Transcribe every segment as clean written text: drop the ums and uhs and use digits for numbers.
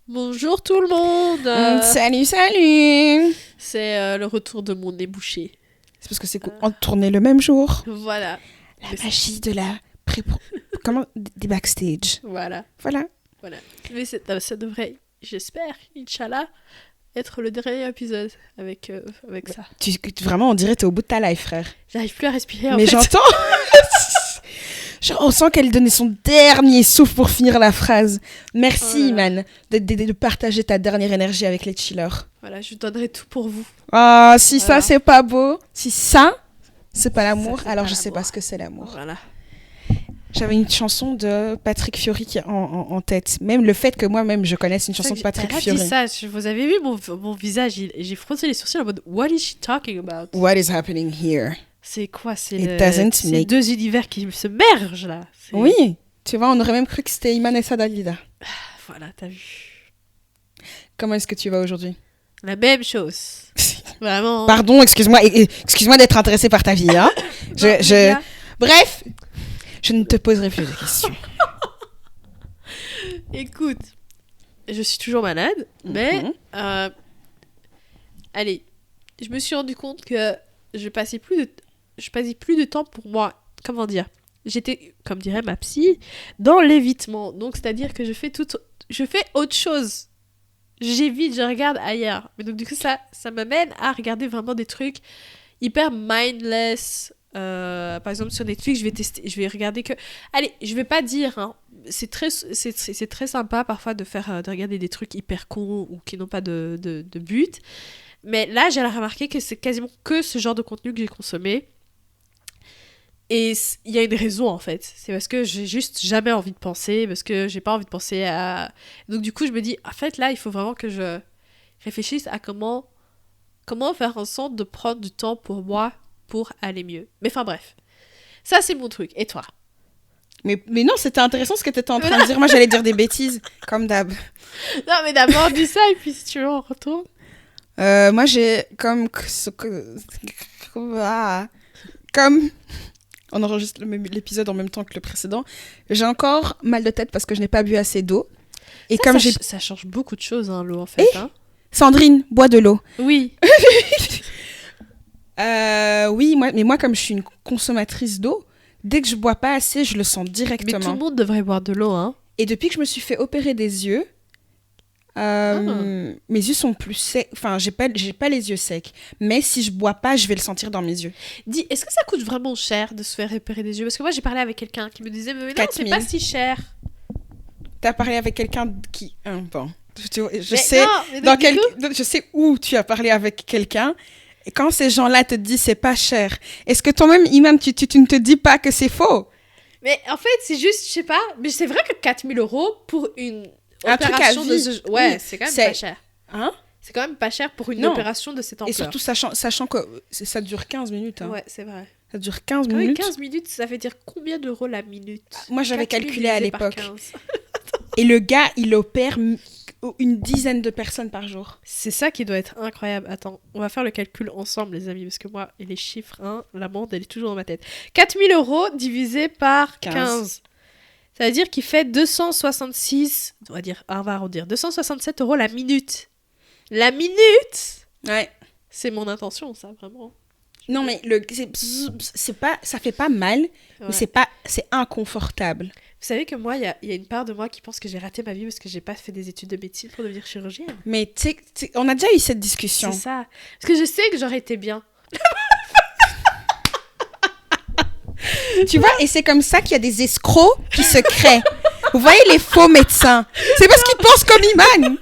Bonjour tout le monde. Salut. C'est le retour de mon nez bouché. C'est parce que c'est qu'on tournait le même jour. Voilà. La magie de la des backstage. Voilà. Mais ça devrait, j'espère, Inch'Allah, être le dernier épisode avec ça. Vraiment, on dirait que t'es au bout de ta life, frère. J'arrive plus à respirer en Mais fait. j'entends. On sent qu'elle donnait son dernier souffle pour finir la phrase. Merci, man, de partager ta dernière énergie avec les chillers. Voilà, je donnerai tout pour vous. Ah, si ça, c'est pas beau. Si ça, c'est pas l'amour, alors je sais pas ce que c'est l'amour. Voilà. J'avais une chanson de Patrick Fiori qui est en tête. Même le fait que moi-même, je connaisse une chanson de Patrick Fiori. Dit ça. Vous avez vu mon visage, j'ai froncé les sourcils en mode « What is she talking about ?» What is happening here? C'est quoi? C'est deux univers qui se mergent, là. Oui, tu vois, on aurait même cru que c'était Iman et Sadalida. Voilà, t'as vu. Comment est-ce que tu vas aujourd'hui? La même chose. Vraiment. Pardon, excuse-moi d'être intéressée par ta vie. Hein. Bref, je ne te poserai plus de questions. Écoute, je suis toujours malade, mais allez, je me suis rendu compte que je passais plus de temps pour moi. Comment dire? J'étais, comme dirait ma psy, dans l'évitement. Donc, c'est-à-dire que je fais autre chose. J'évite, je regarde ailleurs. Mais donc, du coup, ça m'amène à regarder vraiment des trucs hyper mindless. Par exemple, sur Netflix, je vais regarder que... Allez, je vais pas dire, hein, c'est très sympa parfois de regarder des trucs hyper cons ou qui n'ont pas de but. Mais là, j'ai remarqué que c'est quasiment que ce genre de contenu que j'ai consommé. Et il y a une raison, en fait. C'est parce que j'ai juste jamais envie de penser, parce que j'ai pas envie de penser à... Donc, du coup, je me dis, en fait, là, il faut vraiment que je réfléchisse à comment faire en sorte de prendre du temps pour moi pour aller mieux. Mais enfin, bref. Ça, c'est mon truc. Et toi? Mais non, c'était intéressant ce que tu étais en train de dire. Moi, j'allais dire des bêtises, comme d'hab. Non, mais d'abord, dis ça, et puis si tu veux, on retourne. Moi, j'ai comme on enregistre l'épisode en même temps que le précédent. J'ai encore mal de tête parce que je n'ai pas bu assez d'eau. Et ça change beaucoup de choses, hein, l'eau, en fait. Hein. Sandrine, bois de l'eau. Oui. Oui, moi, comme je suis une consommatrice d'eau, dès que je bois pas assez, je le sens directement. Mais tout le monde devrait boire de l'eau, hein. Et depuis que je me suis fait opérer des yeux, mes yeux sont plus secs. Enfin, j'ai pas les yeux secs. Mais si je bois pas, je vais le sentir dans mes yeux. Dis, est-ce que ça coûte vraiment cher de se faire opérer des yeux? Parce que moi, j'ai parlé avec quelqu'un qui me disait, mais non, 4 c'est 000. pas si cher. T'as parlé avec quelqu'un qui... bon, je sais où tu as parlé avec quelqu'un. Et quand ces gens-là te disent c'est pas cher, est-ce que toi-même, Imam, tu ne te dis pas que c'est faux? Mais en fait, c'est juste, je sais pas, mais c'est vrai que 4 000 € pour une opération de ce... Ouais, oui, c'est quand même pas cher. Hein? C'est quand même pas cher pour une opération de cette ampleur. Et surtout, sachant que ça dure 15 minutes. Hein. Ouais, c'est vrai. Ça dure 15 minutes. 15 minutes, ça veut dire combien d'euros la minute? Moi, j'avais calculé à l'époque. Et le gars, il opère une dizaine de personnes par jour. C'est ça qui doit être incroyable. Attends, on va faire le calcul ensemble, les amis, parce que moi, et les chiffres, hein, la bande, elle est toujours dans ma tête. 4 000 € divisé par 15. Ça veut dire qu'il fait 266, on va arrondir, 267 € la minute. La minute! Ouais. C'est mon intention, ça, vraiment. Non, mais c'est pas, ça fait pas mal, ouais. Mais c'est inconfortable. Vous savez que moi, il y a une part de moi qui pense que j'ai raté ma vie parce que j'ai pas fait des études de médecine pour devenir chirurgienne. Mais on a déjà eu cette discussion. C'est ça. Parce que je sais que j'aurais été bien. Tu vois, et c'est comme ça qu'il y a des escrocs qui se créent. Vous voyez les faux médecins. C'est parce qu'ils pensent comme Iman.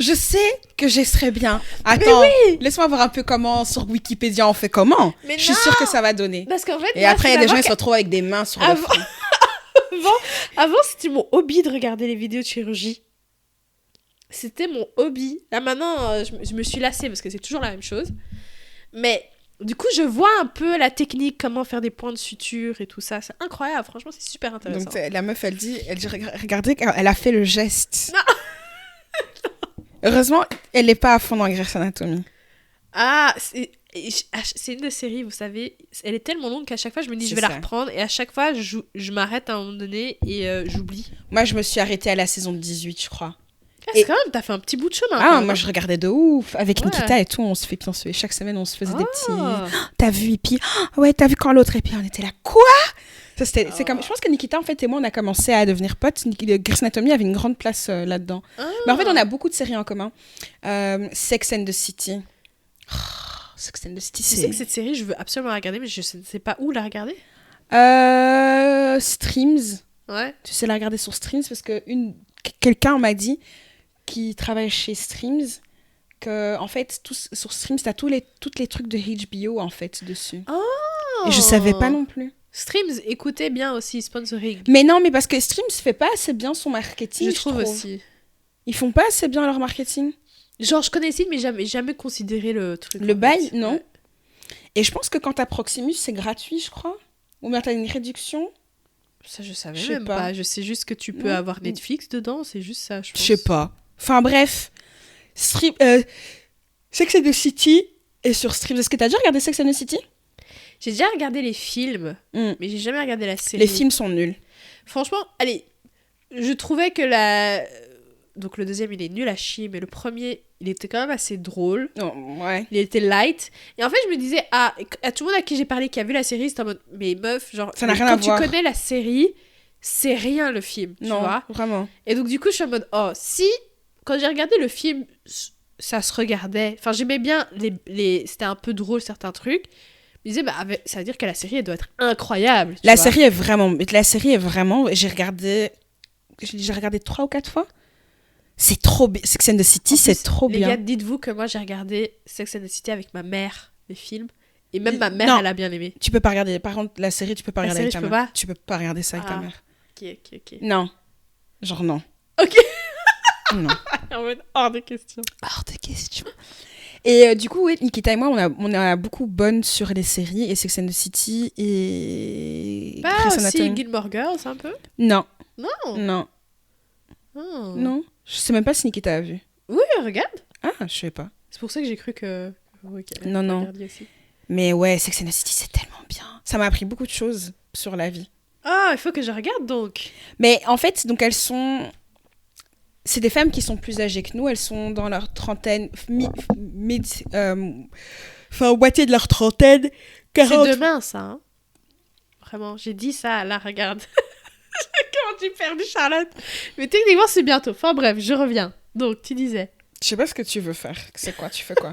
Je sais que je serais bien. Attends, oui. Laisse-moi voir un peu comment sur Wikipédia on fait comment. Mais je suis sûre que ça va donner. Parce qu'en fait, et après, il y a des gens qui se retrouvent avec des mains sur le front. Avant, c'était mon hobby de regarder les vidéos de chirurgie. C'était mon hobby. Là, maintenant, je me suis lassée parce que c'est toujours la même chose. Mais du coup, je vois un peu la technique, comment faire des points de suture et tout ça. C'est incroyable. Franchement, c'est super intéressant. Donc, la meuf, elle dit, regardez, elle a fait le geste. Non. Heureusement, elle n'est pas à fond dans Grey's Anatomy. Ah, c'est une des séries, vous savez, elle est tellement longue qu'à chaque fois, je me dis, je vais la reprendre. Et à chaque fois, je m'arrête à un moment donné et j'oublie. Moi, je me suis arrêtée à la saison 18, je crois. C'est quand même, t'as fait un petit bout de chemin. Ah, moi je regardais de ouf. Avec Ouais. Nikita et tout, chaque semaine on se faisait des petits. Ah. T'as vu, et puis, ouais, t'as vu quand l'autre, et puis on était là, quoi? Ça, c'est comme, je pense que Nikita, en fait, et moi, on a commencé à devenir potes. Grey's Anatomy avait une grande place là-dedans. Ah. Mais en fait, on a beaucoup de séries en commun. Sex and the City. Oh, Sex and the City, Tu sais que cette série, je veux absolument la regarder, mais je ne sais pas où la regarder. Streams. Ouais. Tu sais la regarder sur Streams parce que quelqu'un m'a dit qui travaille chez Streams que en fait sur Streams t'as tous les trucs de HBO en fait dessus. Oh. Et je savais pas non plus. Streams, écoutez bien aussi, sponsoring. Mais non, mais parce que Streams fait pas assez bien son marketing. Je trouve aussi. Ils font pas assez bien leur marketing. Genre, je connais Sid, mais jamais considéré le truc. Le en bail, fait. non. Ouais. Et je pense que quand t'as Proximus, c'est gratuit, je crois. Ou bien t'as une réduction. Ça, je savais Je sais même pas. pas. Je sais juste que tu peux Non. avoir Netflix dedans, c'est juste ça, je pense. Je sais pas. Enfin bref. Sex and the City est sur Streams. Est-ce que t'as déjà regardé Sex and the City? J'ai déjà regardé les films, Mm. mais j'ai jamais regardé la série. Les films sont nuls. Franchement, allez, je trouvais que donc le deuxième, il est nul à chier, mais le premier, il était quand même assez drôle. Non, ouais. Il était light. Et en fait, je me disais, à tout le monde à qui j'ai parlé qui a vu la série, c'était en mode, mais meuf, genre, Ça n'a rien à voir. Quand tu connais la série, c'est rien le film, tu Non, vois. vraiment. Et donc, du coup, je suis en mode, oh, si, quand j'ai regardé le film, ça se regardait. Enfin, j'aimais bien c'était un peu drôle, certains trucs. Je me disais, bah, ça veut dire que la série, elle doit être incroyable. La série est vraiment. J'ai regardé 3 ou 4 fois. C'est trop bien. Sex and the City, c'est trop les bien. gars, dites-vous que moi, j'ai regardé Sex and the City avec ma mère, les films. Et même ma mère, Non. elle a bien aimé. Tu peux pas regarder. Par contre, la série, tu peux pas La regarder avec ta série, je mère. peux pas Tu peux pas regarder ça avec ta Ah. mère. Ok. Non. Genre non. Ok. Non. En mode, hors de question. Hors de question. Et du coup, oui, Nikita et moi, on a beaucoup bonnes sur les séries et Sex and the City et Pas Grey's aussi Anatomy. Gilmore Girls, un peu. Non, Non. non, Oh. non. Je sais même pas si Nikita a vu. Oui, regarde. Ah, je sais pas. C'est pour ça que j'ai cru que... Oui, qu'elle Non, non. regardait aussi. Mais ouais, Sex and the City, c'est tellement bien. Ça m'a appris beaucoup de choses sur la vie. Ah, il faut que je regarde donc. Mais en fait, donc elles sont... C'est des femmes qui sont plus âgées que nous. Elles sont dans leur trentaine, enfin, moitié de leur trentaine. 40... C'est demain, ça. Hein. Vraiment, j'ai dit ça, là, regarde. Comment tu perdu, Charlotte? Mais techniquement, c'est bientôt. Enfin bref, je reviens. Donc, tu disais. Je sais pas ce que tu veux faire. C'est quoi? Tu fais quoi?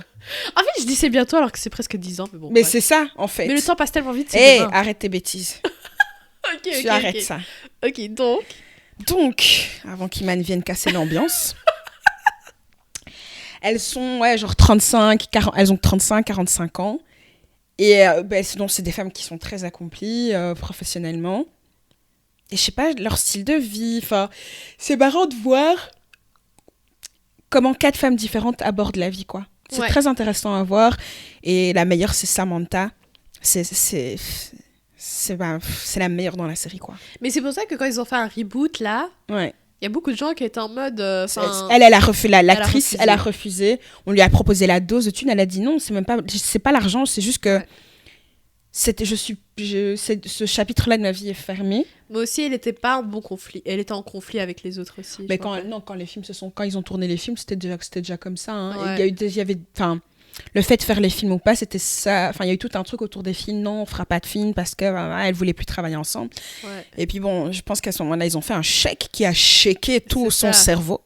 En fait, je dis c'est bientôt alors que c'est presque 10 ans. Mais bon. Mais bref. c'est ça, en fait. Mais le temps passe tellement vite, c'est Hé, demain. arrête tes bêtises. Ok, Tu arrêtes ok. ça. Ok, donc. Donc, avant qu'Iman vienne casser l'ambiance, elles sont, ouais, genre 35, 40, elles ont 35, 45 ans. Et sinon, c'est des femmes qui sont très accomplies professionnellement. Et je sais pas, leur style de vie, enfin, c'est marrant de voir comment 4 femmes différentes abordent la vie, quoi. C'est Ouais. très intéressant à voir. Et la meilleure, c'est Samantha. C'est la meilleure dans la série, quoi. Mais c'est pour ça que quand ils ont fait un reboot, là, Ouais. il y a beaucoup de gens qui étaient en mode. Elle a refusé, l'actrice, refusé. elle a refusé. On lui a proposé la dose de thune, elle a dit non, c'est pas l'argent, c'est juste que Ouais. ce chapitre-là de ma vie est fermé. Mais aussi, elle était pas en bon conflit. Elle était en conflit avec les autres aussi. Mais je me rappelle. quand ils ont tourné les films, c'était déjà comme ça. Hein. Ouais. Il y avait, enfin, le fait de faire les films ou pas, c'était ça. Enfin, il y a eu tout un truc autour des films. Non, on fera pas de films parce que elles voulaient plus travailler ensemble. Ouais. Et puis bon, je pense qu'à ce moment-là, ils ont fait un chèque qui a shaké tout C'est son ça. cerveau.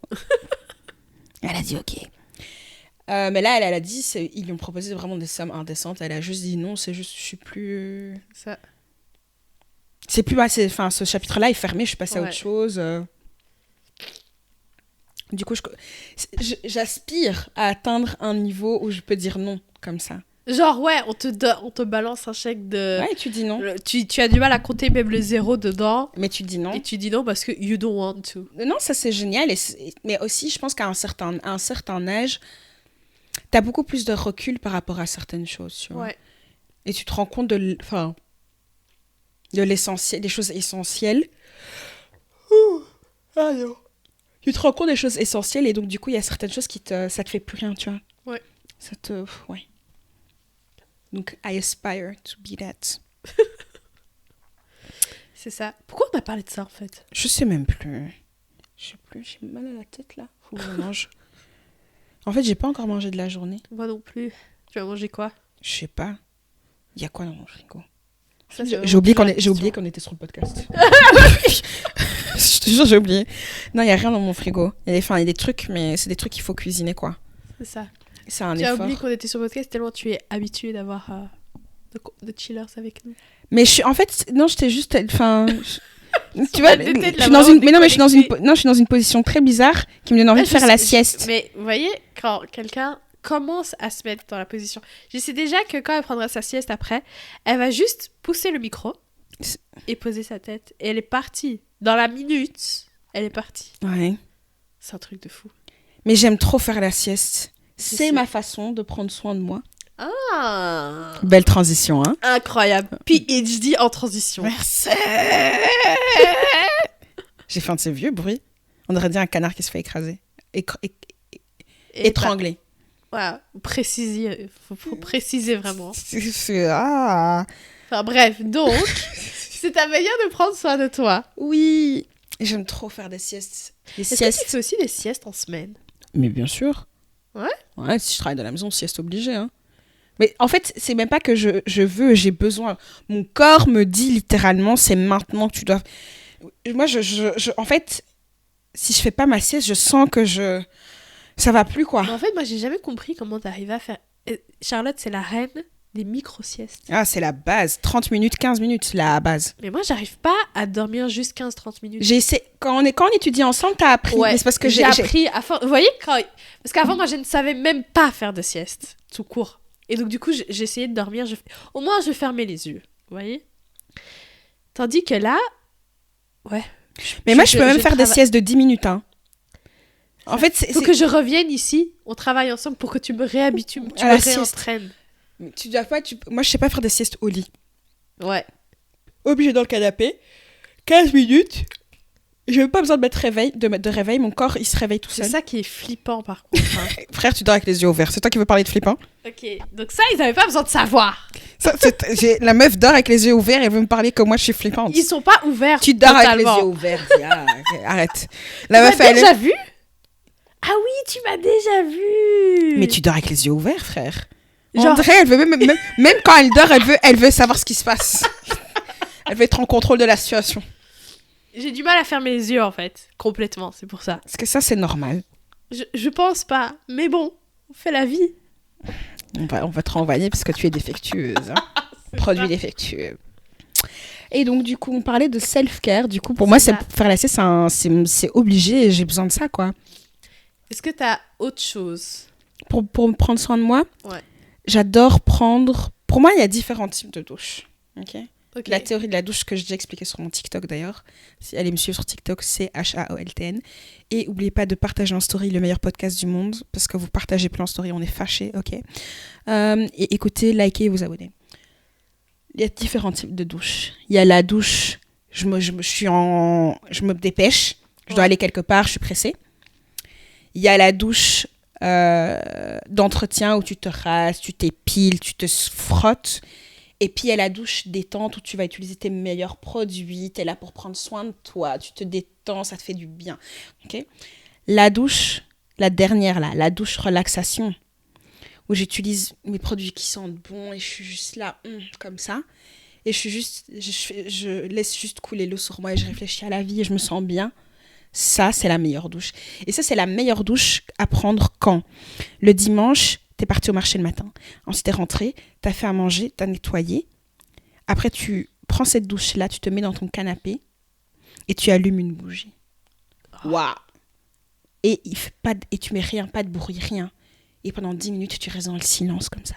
Elle a dit OK. Mais là, elle a dit, ils lui ont proposé vraiment des sommes indécentes. Elle a juste dit non, c'est juste, je suis plus. Ça. C'est plus assez. Enfin, ce chapitre-là est fermé, je suis passée à Ouais. autre chose. Du coup, j'aspire à atteindre un niveau où je peux dire non, comme ça. Genre, ouais, on te balance un chèque de. Ouais, tu dis non. Tu as du mal à compter même le zéro dedans. Mais tu dis non. Et tu dis non parce que you don't want to. Non, ça c'est génial. Mais aussi, je pense qu'à un certain âge, t'as beaucoup plus de recul par rapport à certaines choses, tu vois. Ouais. Et tu te rends compte de l'essentiel, des choses essentielles. Tu te rends compte des choses essentielles et donc du coup, il y a certaines choses ça te fait plus rien, tu vois. Ouais. Ouais. Donc, I aspire to be that. C'est ça. Pourquoi on a parlé de ça en fait? Je sais même plus. Je sais plus, j'ai mal à la tête là. Faut que je mange. En fait, j'ai pas encore mangé de la journée. Moi non plus. Tu vas manger quoi? Je sais pas. Il y a quoi dans mon frigo? Ça, c'est J'ai vraiment oublié toujours qu'on la question. qu'on était sur le podcast. Je te jure, j'ai oublié. Non, il y a rien dans mon frigo. Il y a des trucs, mais c'est des trucs qu'il faut cuisiner, quoi. C'est ça. C'est un Tu as effort. oublié qu'on était sur podcast tellement tu es habitué d'avoir de chillers avec nous. Mais en fait, non, j'étais juste, enfin, tu vois, Elle était de je la suis dans vraiment une, mais non, mais je suis dans une, déconnectée. non, je suis dans une position très bizarre qui me donne envie de faire la sieste. Mais vous voyez, quand quelqu'un commence à se mettre dans la position, je sais déjà que quand elle prendra sa sieste après, elle va juste pousser le micro et poser sa tête. Et elle est partie. Dans la minute, elle est partie. Ouais. C'est un truc de fou. Mais j'aime trop faire la sieste. Je C'est sais. ma façon de prendre soin de moi. Ah, Belle transition, hein. incroyable. PhD en transition. Merci. J'ai fait un de ces vieux bruits. On aurait dit un canard qui se fait écraser. Et Étrangler. Voilà, préciser, faut préciser vraiment. Ah. Enfin bref, donc, c'est ta manière de prendre soin de toi. Oui. J'aime trop faire des siestes. Des Est-ce que siestes. tu fais aussi des siestes en semaine? Mais bien sûr. Ouais? Ouais, si je travaille de la maison, sieste obligée. Hein. Mais en fait, c'est même pas que je veux, j'ai besoin. Mon corps me dit littéralement, c'est maintenant que tu dois... Moi, en fait, si je fais pas ma sieste, je sens que ça va plus, quoi. Mais en fait, moi, j'ai jamais compris comment t'arrivais à faire... Charlotte, c'est la reine des micro-siestes. Ah, c'est la base. 30 minutes, 15 minutes, la base. Mais moi, j'arrive pas à dormir juste 15-30 minutes. J'ai essayé... Quand on étudie ensemble, t'as appris. Ouais, Mais c'est parce que j'ai appris à... Vous voyez, parce qu'avant, moi, je ne savais même pas faire de sieste, tout court. Et donc, du coup, j'ai essayé de dormir. Au moins, je fermais les yeux. Vous voyez? Tandis que là... Ouais. Mais moi, je peux même faire des siestes de 10 minutes, hein. En fait, faut que je revienne ici, on travaille ensemble pour que tu me réhabitues, tu À me la sieste. réentraînes. Tu dois pas... Moi, je sais pas faire des siestes au lit. Ouais. Obligé dans le canapé. 15 minutes. J'ai même pas besoin de mettre de réveil. Mon corps, il se réveille tout C'est seul. ça qui est flippant, par contre. Hein. Frère, tu dors avec les yeux ouverts. C'est toi qui veux parler de flippant? Ok, donc ça, ils avaient pas besoin de savoir. La meuf dort avec les yeux ouverts et elle veut me parler comme moi je suis flippante. Ils sont pas ouverts Tu dors avec les totalement. yeux ouverts. Dis, arrête. Tu La m'as meuf, elle déjà vu? Ah oui, tu m'as déjà vu. Mais tu dors avec les yeux ouverts, frère. Genre- André, elle veut même quand elle dort, elle veut savoir ce qui se passe. Elle veut être en contrôle de la situation. J'ai du mal à fermer les yeux, en fait. Complètement, c'est pour ça. Parce que ça, c'est normal. Je pense pas. Mais bon, on fait la vie. On va te renvoyer parce que tu es défectueuse. Hein. Produit défectueux. Et donc, du coup, on parlait de self-care. Du coup, pour moi, ça. faire la sieste, c'est obligé et j'ai besoin de ça, quoi. Est-ce que t'as autre chose? Pour me prendre soin de moi, Ouais. j'adore prendre... Pour moi, il y a différents types de douches. Ok. Ok. La théorie de la douche que j'ai déjà expliquée sur mon TikTok d'ailleurs. Si allez me suivre sur TikTok, c'est HAOLTN. Et n'oubliez pas de partager en story le meilleur podcast du monde. Parce que vous partagez plus en story, on est fâchés, ok. Et écoutez, likez et vous abonnez. Il y a différents types de douches. Il y a la douche, je me dépêche, je dois aller quelque part, je suis pressée. Il y a la douche d'entretien où tu te rases, tu t'épiles, tu te frottes. Et puis, il y a la douche détente où tu vas utiliser tes meilleurs produits. Tu es là pour prendre soin de toi. Tu te détends, ça te fait du bien. Okay. La douche, la dernière là, la douche relaxation, où j'utilise mes produits qui sentent bon et je suis juste là, comme ça. Et je laisse juste couler l'eau sur moi et je réfléchis à la vie et je me sens bien. Ça, c'est la meilleure douche. Et ça, c'est la meilleure douche à prendre quand? Le dimanche, t'es parti au marché le matin. Ensuite, t'es rentré, t'as fait à manger, t'as nettoyé. Après, tu prends cette douche-là, tu te mets dans ton canapé et tu allumes une bougie. Waouh! Et, et tu mets rien, pas de bruit, rien. Et pendant 10 minutes, tu restes dans le silence comme ça.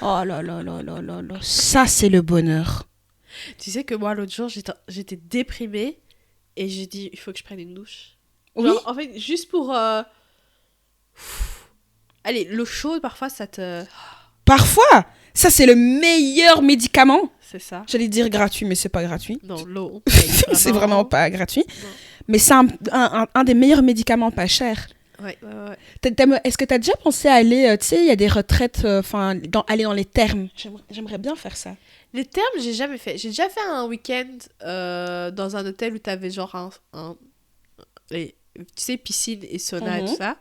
Oh là là là là là là. Ça, c'est le bonheur. Tu sais que moi, l'autre jour, j'étais déprimée et j'ai dit, il faut que je prenne une douche. Oui. Genre, en fait, juste pour... Allez, l'eau chaude, parfois, ça te... Parfois, ça, c'est le meilleur médicament. C'est ça. J'allais dire gratuit, mais c'est pas gratuit. Non, l'eau, on paye C'est vraiment pas gratuit. Non. Mais c'est un des meilleurs médicaments pas chers. Ouais. Est-ce que tu as déjà pensé à aller, tu sais, il y a des retraites, aller dans les thermes. J'aimerais bien faire ça. Les thermes, j'ai jamais fait. J'ai déjà fait un week-end dans un hôtel où t'avais genre tu sais, piscine et sauna et Mhm. tout ça.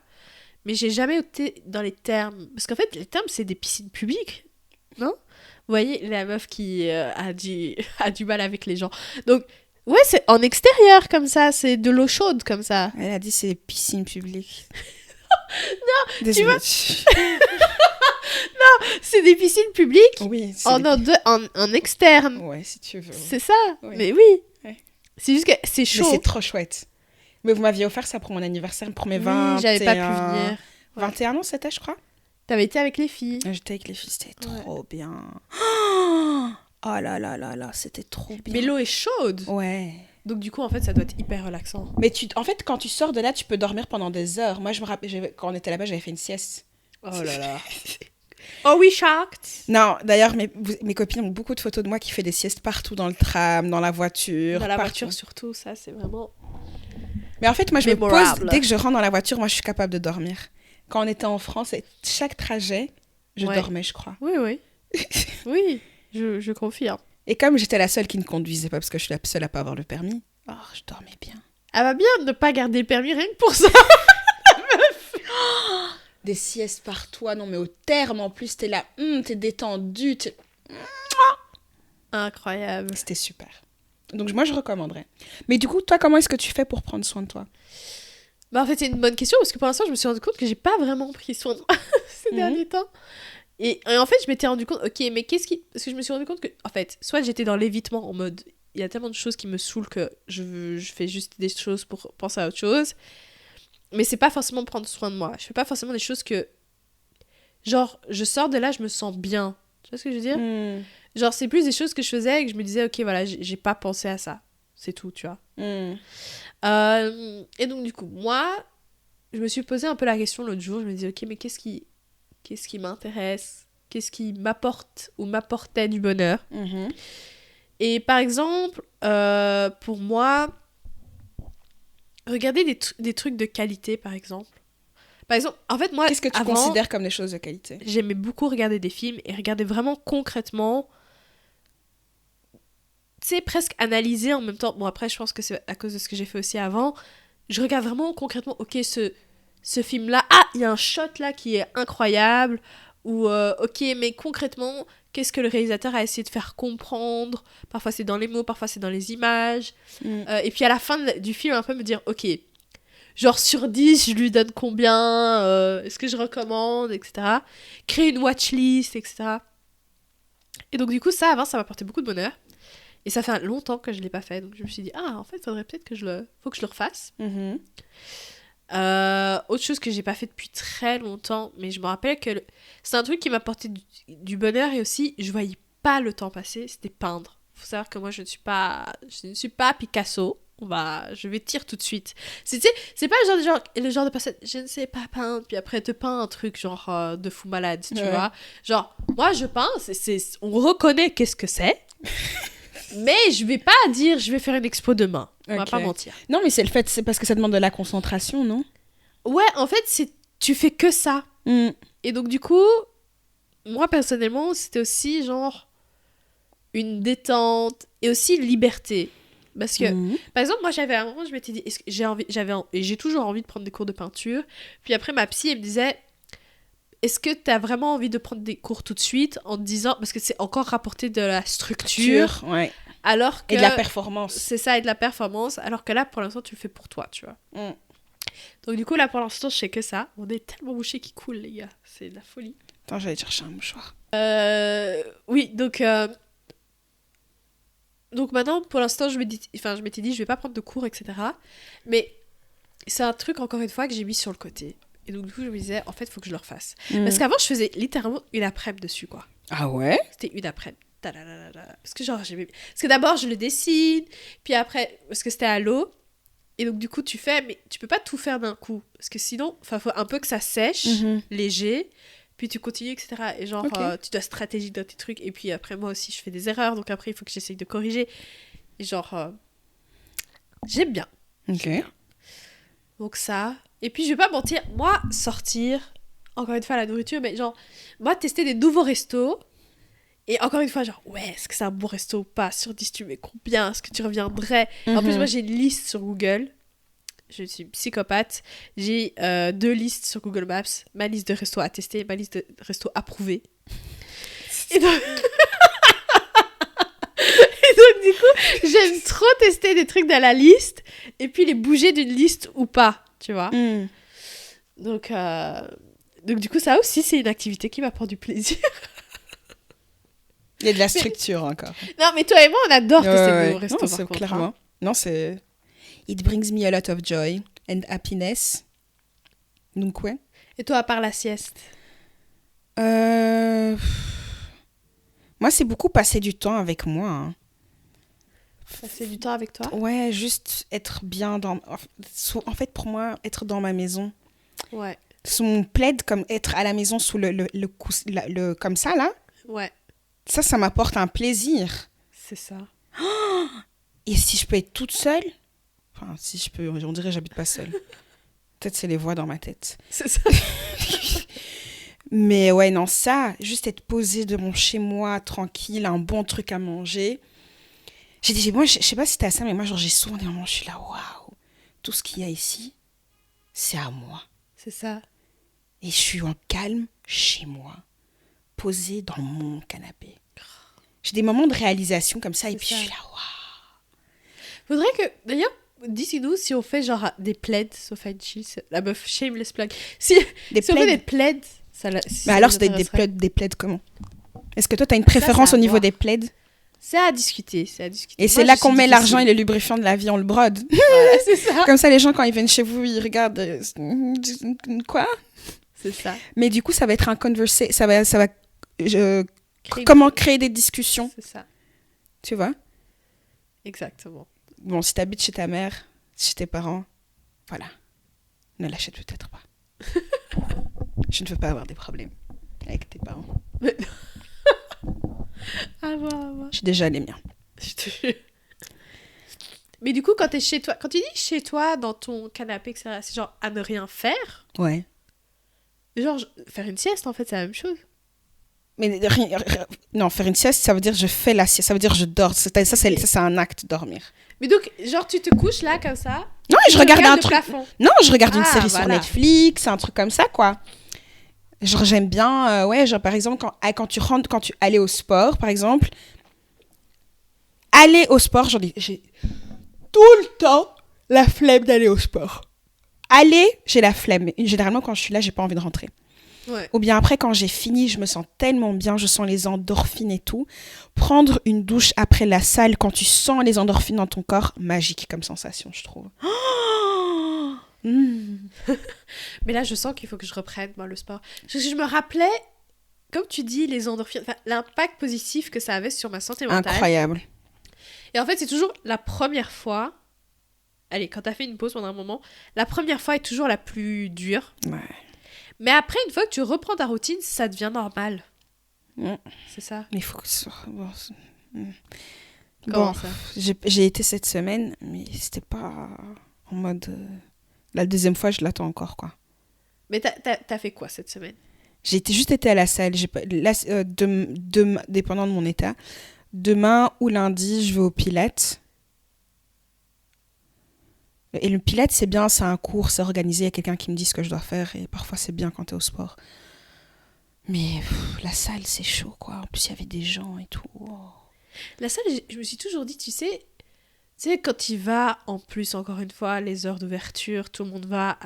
Mais j'ai jamais été dans les thermes. Parce qu'en fait, les thermes, c'est des piscines publiques, non? Vous voyez, la meuf qui a du mal avec les gens. Donc, ouais, c'est en extérieur comme ça, c'est de l'eau chaude comme ça. Elle a dit c'est piscine publique. tu Désolée. C'est des piscines publiques Oui, c'est en externe. Ouais, si tu veux. C'est ça. Oui. Mais oui. Ouais. C'est juste que c'est Mais chaud. c'est trop chouette. Mais vous m'aviez offert ça pour mon anniversaire, pour mes Oui, 21... j'avais pas pu venir. 21 ans, c'était, je crois. T'avais été avec les filles. J'étais avec les filles, c'était Ouais. trop bien. Oh là là là là, c'était trop bien. Mais l'eau est chaude. Ouais. Donc du coup, en fait, ça doit être hyper relaxant. Mais en fait, quand tu sors de là, tu peux dormir pendant des heures. Moi, je me rappelle, quand on était là-bas, j'avais fait une sieste. Oh là là. Oh oui, shocked. Non, d'ailleurs, mes copines ont beaucoup de photos de moi qui fait des siestes partout dans le tram, dans la voiture. Dans la partout. voiture surtout, ça c'est vraiment... Mais en fait, moi, je me Mémorable. pose, dès que je rentre dans la voiture, moi, je suis capable de dormir. Quand on était en France, et chaque trajet, je Ouais. dormais, je crois. Oui, oui. Oui, je confirme. Et comme j'étais la seule qui ne conduisait pas, parce que je suis la seule à pas avoir le permis, oh, je dormais bien. Elle va bien ne pas garder le permis rien que pour ça. Des siestes par toi, non mais au terme, en plus, t'es là, t'es détendu, Incroyable. C'était super. Donc moi, je recommanderais. Mais du coup, toi, comment est-ce que tu fais pour prendre soin de toi? Bah en fait, c'est une bonne question parce que pour l'instant, je me suis rendu compte que j'ai pas vraiment pris soin de moi ces derniers temps. Et en fait, je m'étais rendu compte, ok, mais qu'est-ce qui... Parce que je me suis rendu compte que, en fait, soit j'étais dans l'évitement en mode, il y a tellement de choses qui me saoulent que je fais juste des choses pour penser à autre chose. Mais c'est pas forcément prendre soin de moi. Je fais pas forcément des choses que... Genre, je sors de là, je me sens bien. Tu vois ce que je veux dire? Mm. Genre, c'est plus des choses que je faisais et que je me disais, ok, voilà, j'ai pas pensé à ça. C'est tout, tu vois. Mm. Et donc, du coup, moi, je me suis posé un peu la question l'autre jour. Je me disais, ok, mais qu'est-ce qui m'intéresse? Qu'est-ce qui m'apporte ou m'apportait du bonheur? Mhm. Et par exemple, pour moi, regarder des trucs de qualité, par exemple. Par exemple, en fait, moi, Qu'est-ce que tu avant, considères comme des choses de qualité? j'aimais beaucoup regarder des films et regarder vraiment concrètement, tu sais, presque analyser en même temps. Bon, après, je pense que c'est à cause de ce que j'ai fait aussi avant. Je regarde vraiment concrètement, ok, ce film-là, il y a un shot là qui est incroyable. Ou, ok, mais concrètement, qu'est-ce que le réalisateur a essayé de faire comprendre? Parfois, c'est dans les mots, parfois, c'est dans les images. Mm. Et puis, à la fin du film, un peu me dire, ok, genre sur 10, je lui donne combien? Est-ce que je recommande, etc. Créer une watchlist, etc. Et donc, du coup, ça, avant, ça m'apportait beaucoup de bonheur. Et ça fait longtemps que je ne l'ai pas fait. Donc, je me suis dit, en fait, faudrait peut-être que faut que je le refasse. Mhm. Autre chose que j'ai pas fait depuis très longtemps, mais je me rappelle que c'est un truc qui m'apportait du bonheur et aussi, je voyais pas le temps passer, c'était peindre. Faut savoir que moi, je ne suis pas Picasso. Je vais dire tout de suite. C'est pas le genre de personne, je ne sais pas peindre, puis après te peint un truc genre de fou malade, tu Ouais. vois. Genre, moi je peins, on reconnaît qu'est-ce que c'est, mais je vais pas dire je vais faire une expo demain. On va Ok. pas mentir. Non, mais c'est parce que ça demande de la concentration, non? Ouais, en fait, tu fais que ça. Mm. Et donc du coup, moi personnellement, c'était aussi genre une détente et aussi une liberté. Parce que, Mhm. par exemple, moi, j'avais un moment, je m'étais dit, est-ce que et j'ai toujours envie de prendre des cours de peinture. Puis après, ma psy, elle me disait, est-ce que tu as vraiment envie de prendre des cours tout de suite en te disant, parce que c'est encore rapporté de la structure, Ouais. alors que... Et de la performance. C'est ça, et de la performance, alors que là, pour l'instant, tu le fais pour toi, tu vois. Mm. Donc du coup, là, pour l'instant, je sais que ça. On est tellement bouchés qui coulent, les gars. C'est de la folie. Attends, j'allais chercher un mouchoir. Oui, donc maintenant, pour l'instant, je m'étais dit, je vais pas prendre de cours, etc. Mais c'est un truc, encore une fois, que j'ai mis sur le côté. Et donc, du coup, je me disais, en fait, il faut que je le refasse. Parce qu'avant, je faisais littéralement une après-midi dessus, quoi. Ah ouais? C'était une après-midi. Parce que, genre, parce que d'abord, je le dessine, puis après, parce que c'était à l'eau. Et donc, du coup, mais tu peux pas tout faire d'un coup. Parce que sinon, il faut un peu que ça sèche, Mhm. léger, puis tu continues, etc. Et genre, Ok. tu dois stratégiser dans tes trucs. Et puis après, moi aussi, je fais des erreurs. Donc après, il faut que j'essaye de corriger. Et genre, j'aime bien. Ok. Donc ça. Et puis, je vais pas mentir, moi, sortir, encore une fois, la nourriture, mais genre, moi, tester des nouveaux restos. Et encore une fois, genre, ouais, est-ce que c'est un bon resto ou pas? Sur 10, tu mets combien? Est-ce que tu reviendrais? En plus, Mhm. moi, j'ai une liste sur Google je suis psychopathe. J'ai 2 listes sur Google Maps. Ma liste de restos à tester, ma liste de restos approuvés. Et donc... Et donc, du coup, j'aime trop tester des trucs dans la liste et puis les bouger d'une liste ou pas, tu vois. Donc, du coup, ça aussi, c'est une activité qui m'apporte du plaisir. Il y a de la structure encore. Non, mais toi et moi, on adore tester nos restos, non, par c'est contre. clairement. Hein. Non, c'est... It brings me a lot of joy and happiness. Donc, ouais. Et toi, à part la sieste? Moi, c'est beaucoup passer du temps avec moi. Hein. Passer du temps avec toi? Ouais, juste être bien dans... En fait, pour moi, être dans ma maison. Ouais. Sous mon plaid, comme être à la maison sous le comme ça, là. Ouais. Ça m'apporte un plaisir. C'est ça. Et si je peux être toute seule... Enfin, si je peux... On dirait que j'habite pas seule. Peut-être c'est les voix dans ma tête. C'est ça. Mais ouais, non, ça, juste être posée devant chez moi, tranquille, un bon truc à manger. Moi, je sais pas si t'as ça, mais moi, genre, j'ai souvent des moments où je suis là, waouh, tout ce qu'il y a ici, c'est à moi. C'est ça. Et je suis en calme chez moi, posée dans mon canapé. J'ai des moments de réalisation comme ça, et puis je suis là, waouh. Faudrait que, d'ailleurs, dis-nous si on fait genre des plaids, sauf à une chill, la meuf shameless plug. Si on fait des plaids, ça mais alors, ça doit être des plaids comment? Est-ce que toi, t'as une préférence au niveau des plaids? C'est à discuter, Et c'est là qu'on met l'argent et le lubrifiant de la vie, on le brode. Voilà, c'est ça. Comme ça, les gens, quand ils viennent chez vous, ils regardent... quoi? C'est ça. Mais du coup, ça va être un conversation. Comment créer des discussions. C'est ça. Tu vois? Exactement. Bon, si t'habites chez ta mère, chez tes parents, voilà. Ne l'achète peut-être pas. Je ne veux pas avoir des problèmes avec tes parents. À voir. J'ai déjà les miens. Je te jure. Mais du coup, quand t'es chez toi, quand tu dis chez toi, dans ton canapé, etc., c'est genre à ne rien faire? Ouais. Genre, faire une sieste, en fait, c'est la même chose. Mais non, faire une sieste, ça veut dire je fais la sieste, ça veut dire je dors. Ça, c'est un acte, dormir. Mais donc, genre, tu te couches là, comme ça? Non, je regarde un truc. Plafond. Non, je regarde une série voilà. sur Netflix, un truc comme ça, quoi. Genre, j'aime bien, genre, par exemple, quand tu allais au sport, par exemple, aller au sport, j'ai tout le temps la flemme d'aller au sport. Aller, j'ai la flemme. Généralement, quand je suis là, j'ai pas envie de rentrer. Ouais. Ou bien après, quand j'ai fini, je me sens tellement bien, je sens les endorphines et tout. Prendre une douche après la salle, quand tu sens les endorphines dans ton corps, magique comme sensation, je trouve. Mais là, je sens qu'il faut que je reprenne, moi, le sport. Parce que je me rappelais, comme tu dis, les endorphines, l'impact positif que ça avait sur ma santé mentale. Incroyable. Et en fait, c'est toujours la première fois... Allez, quand t'as fait une pause pendant un moment, la première fois est toujours la plus dure. Ouais. Mais après, une fois que tu reprends ta routine, ça devient normal. C'est ça. Mais il faut que ce soit... Comment ça? J'ai été cette semaine, mais c'était pas en mode... La deuxième fois, je l'attends encore, quoi. Mais t'as fait quoi cette semaine? J'ai juste été à la salle. Dépendant de mon état. Demain ou lundi, je vais au Pilates. Et le Pilates, c'est bien, c'est un cours, c'est organisé. Il y a quelqu'un qui me dit ce que je dois faire. Et parfois, c'est bien quand t'es au sport. Mais la salle, c'est chaud, quoi. En plus, il y avait des gens et tout. Oh. La salle, je me suis toujours dit, tu sais, quand tu vas, en plus, encore une fois, les heures d'ouverture, tout le monde va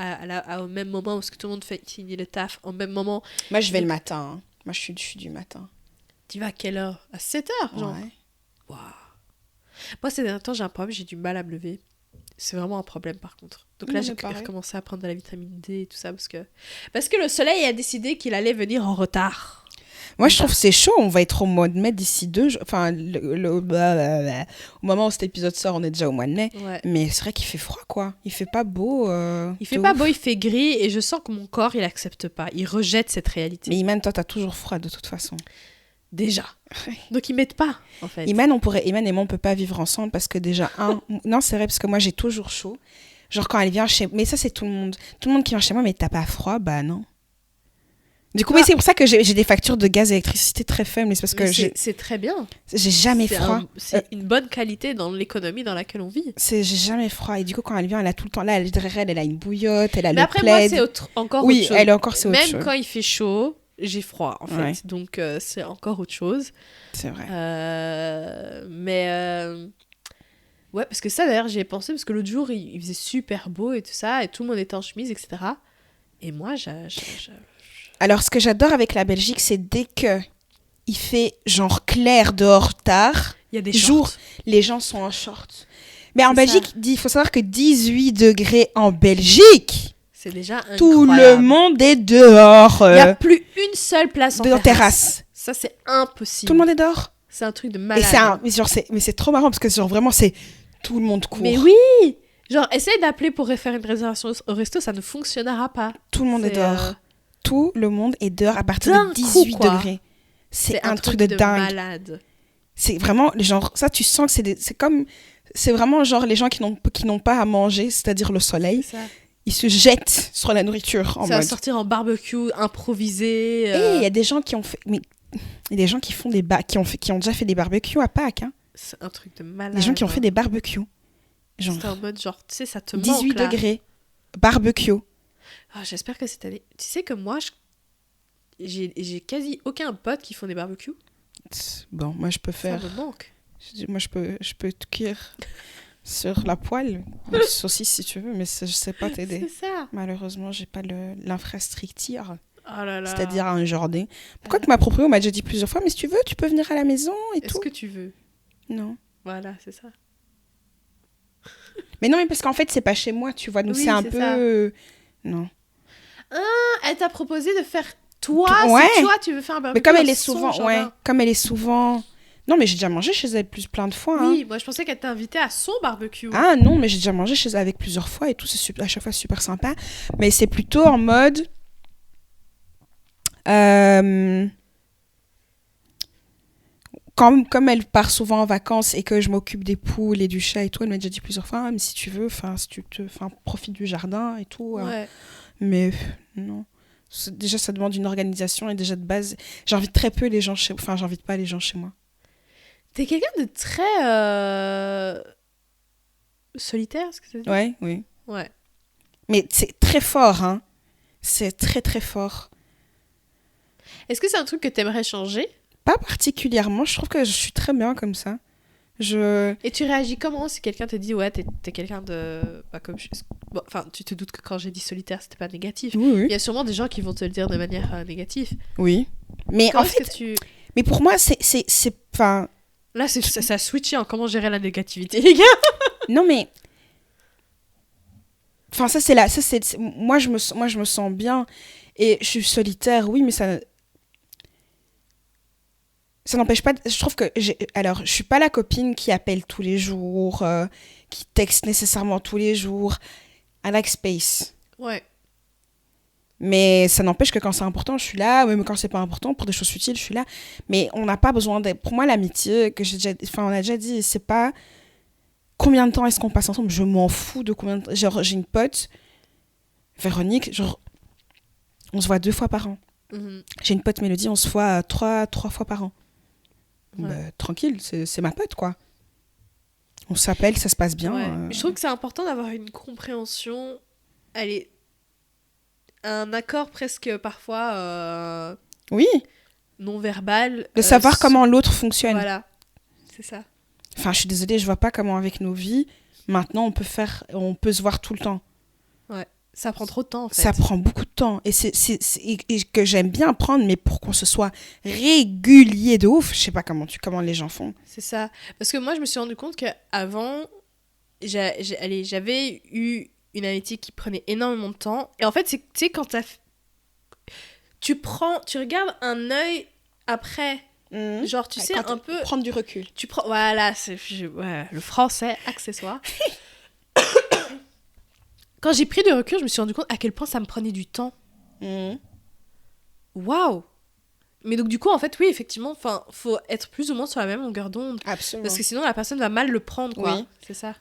au même moment, parce que tout le monde finit le taf au même moment. Moi, je vais le matin. Hein. Moi, je suis du matin. Tu vas à quelle heure? À 7 heures, genre? Ouais. Waouh. Moi, ces derniers temps, j'ai un problème, j'ai du mal à me lever. C'est vraiment un problème, par contre. Donc là, j'ai recommencé à prendre de la vitamine D et tout ça, parce que le soleil a décidé qu'il allait venir en retard. Moi, je trouve que c'est chaud. On va être au mois de mai d'ici 2 jours. Enfin, au moment où cet épisode sort, on est déjà au mois de mai. Ouais. Mais c'est vrai qu'il fait froid, quoi. Il fait pas beau. Il fait pas beau, il fait gris. Et je sens que mon corps, il accepte pas. Il rejette cette réalité. Mais Iman, toi, t'as toujours froid, de toute façon. Déjà. Donc, ils m'aident pas, en fait. Iman et moi, on peut pas vivre ensemble parce que déjà, non, c'est vrai, parce que moi, j'ai toujours chaud. Genre, quand elle vient chez... Mais ça, c'est tout le monde. Tout le monde qui vient chez moi, mais t'as pas froid? Bah non. Du coup, oui, c'est pour ça que j'ai des factures de gaz et d'électricité très faibles. Mais c'est parce que c'est très bien. J'ai jamais froid. C'est une bonne qualité dans l'économie dans laquelle on vit. J'ai jamais froid. Et du coup, quand elle vient, elle a tout le temps... Là, elle a une bouillotte, elle a mais le après, plaid. moi, c'est encore oui, autre chose. elle est encore, c'est autre chose. Même quand il fait chaud, j'ai froid, en fait. Ouais. Donc, c'est encore autre chose. C'est vrai. Ouais, parce que ça, d'ailleurs, j'y ai pensé, parce que l'autre jour, il faisait super beau et tout ça, et tout le monde était en chemise, etc. Et moi, Alors, ce que j'adore avec la Belgique, c'est dès que il fait genre clair dehors tard, il y a des jours, shorts. les gens sont en short. Mais en C'est Belgique, il faut savoir que 18 degrés en Belgique, c'est déjà incroyable. tout le monde est dehors. Il n'y a plus une seule place en terrasse. Ça, c'est impossible. Tout le monde est dehors. C'est un truc de malade. Mais c'est trop marrant parce que genre vraiment, c'est tout le monde court. Mais oui! Genre, essaye d'appeler pour faire une réservation au resto, ça ne fonctionnera pas. Tout le monde est dehors. Tout le monde est dehors à partir de 18 degrés. C'est un truc de dingue. Malade. C'est vraiment, genre, ça, tu sens que c'est vraiment genre les gens qui n'ont pas à manger, c'est-à-dire le soleil. Ils se jettent sur la nourriture en mode. Ça va sortir en barbecue, improvisé. Et il y a des gens qui ont fait, mais il y a des gens qui font qui ont déjà fait des barbecues à Pâques. Hein. C'est un truc de malade. Des gens qui ont fait des barbecues. Genre, c'est en mode genre, tu sais, ça te 18 manque là. degrés, barbecue. Ah, j'espère que cette année... Tu sais que moi, j'ai quasi aucun pote qui font des barbecues. Bon, moi je peux faire... Ça me manque. Moi je peux te cuire sur la poêle, une saucisse si tu veux, mais je sais pas t'aider. C'est ça. Malheureusement, j'ai pas l'infrastructure. Oh là là. C'est-à-dire un jardin. Pourquoi que ma proprio m'a déjà dit plusieurs fois, mais si tu veux, tu peux venir à la maison et tout. Est-ce que tu veux? Non. Voilà, c'est ça. Mais non, mais parce qu'en fait, c'est pas chez moi, tu vois, donc oui, c'est un peu... Non. Elle t'a proposé de faire toi, ouais. si toi tu veux faire un barbecue. Mais comme elle est souvent... Non, mais j'ai déjà mangé chez elle plein de fois. Oui, hein. moi je pensais qu'elle t'invitait à son barbecue. Ah non, mais j'ai déjà mangé chez elle avec plusieurs fois et tout, c'est à chaque fois super sympa. Mais c'est plutôt en mode... Comme elle part souvent en vacances et que je m'occupe des poules et du chat et tout, elle m'a déjà dit plusieurs fois, mais si tu veux, profite du jardin et tout. Ouais. Mais non. Déjà, ça demande une organisation et déjà de base, j'invite très peu les gens j'invite pas les gens chez moi. T'es quelqu'un de très solitaire, est-ce que ça veut dire? Ouais, oui. Ouais. Mais c'est très fort, hein. C'est très, très fort. Est-ce que c'est un truc que t'aimerais changer? Pas particulièrement. Je trouve que je suis très bien comme ça. Et tu réagis comment si quelqu'un te dit, ouais, t'es quelqu'un de... comme bon, enfin, tu te doutes que quand j'ai dit solitaire, c'était pas négatif. Oui. Il y a sûrement des gens qui vont te le dire de manière négative. Oui. Mais comment en fait... que Mais pour moi, c'est... Enfin... Là, ça a switché en comment gérer la négativité, les gars. Non, mais... Enfin, ça, c'est là. Moi, je me sens bien. Et je suis solitaire, oui, mais ça n'empêche pas... Je trouve que... Alors, je suis pas la copine qui appelle tous les jours, qui texte nécessairement tous les jours. I like space. Ouais. Mais ça n'empêche que quand c'est important, je suis là. Même quand c'est pas important, pour des choses futiles, je suis là. Mais on n'a pas besoin d'être... Pour moi, l'amitié, on a déjà dit, c'est pas... Combien de temps est-ce qu'on passe ensemble? Je m'en fous de combien de temps. Genre, j'ai une pote, Véronique, genre, on se voit 2 fois par an. Mm-hmm. J'ai une pote Mélodie, on se voit 3 fois par an. Ouais. Bah, tranquille, c'est ma pote, quoi. On s'appelle, ça se passe bien. Ouais. Je trouve que c'est important d'avoir une compréhension. Allez, un accord presque parfois Oui. non verbal. De savoir comment l'autre fonctionne. Voilà, c'est ça. Enfin, je suis désolée, je vois pas comment avec nos vies, maintenant on peut se voir tout le temps. Ouais, ça prend trop de temps en fait. Ça prend beaucoup de temps. Et et que j'aime bien prendre, mais pour qu'on se soit régulier de ouf, je sais pas comment les gens font. C'est ça. Parce que moi, je me suis rendu compte qu'avant, j'avais eu une amitié qui prenait énormément de temps. Et en fait, tu sais, quand tu regardes un œil après... Genre, tu sais, un peu... Prendre du recul. Tu prends... Voilà, le français accessoire. Quand j'ai pris du recul, je me suis rendu compte à quel point ça me prenait du temps. Waouh! Mais donc, du coup, en fait, oui, effectivement, faut être plus ou moins sur la même longueur d'onde. Absolument. Parce que sinon, la personne va mal le prendre, quoi. Oui. C'est ça.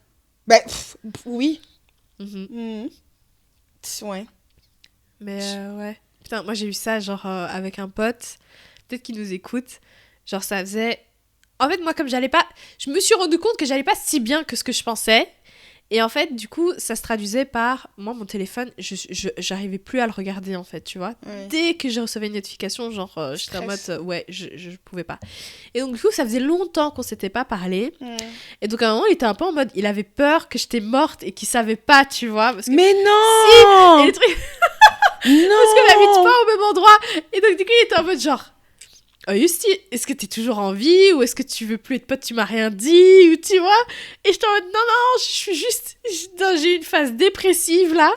Bah, oui. Mm-hmm. Ouais. Mais, ouais. Putain, moi j'ai eu ça genre avec un pote, peut-être qu'il nous écoute. Genre ça faisait... En fait, moi comme j'allais pas... Je me suis rendu compte que j'allais pas si bien que ce que je pensais. Et en fait, du coup, ça se traduisait par... Moi, mon téléphone, j'arrivais plus à le regarder, en fait, tu vois. Ouais. Dès que je recevais une notification, genre, j'étais en mode... Stress. ouais, je pouvais pas. Et donc, du coup, ça faisait longtemps qu'on s'était pas parlé. Ouais. Et donc, à un moment, il était un peu en mode... Il avait peur que j'étais morte et qu'il savait pas, tu vois. Parce que... Mais non! Et les trucs... Non! Parce qu'on n'habite pas au même endroit. Et donc, du coup, il était en mode genre... Oh, Yusti, est-ce que t'es toujours en vie ou est-ce que tu veux plus être pote, tu m'as rien dit ou tu vois? Et j'étais en mode non, je suis juste... J'ai une phase dépressive là,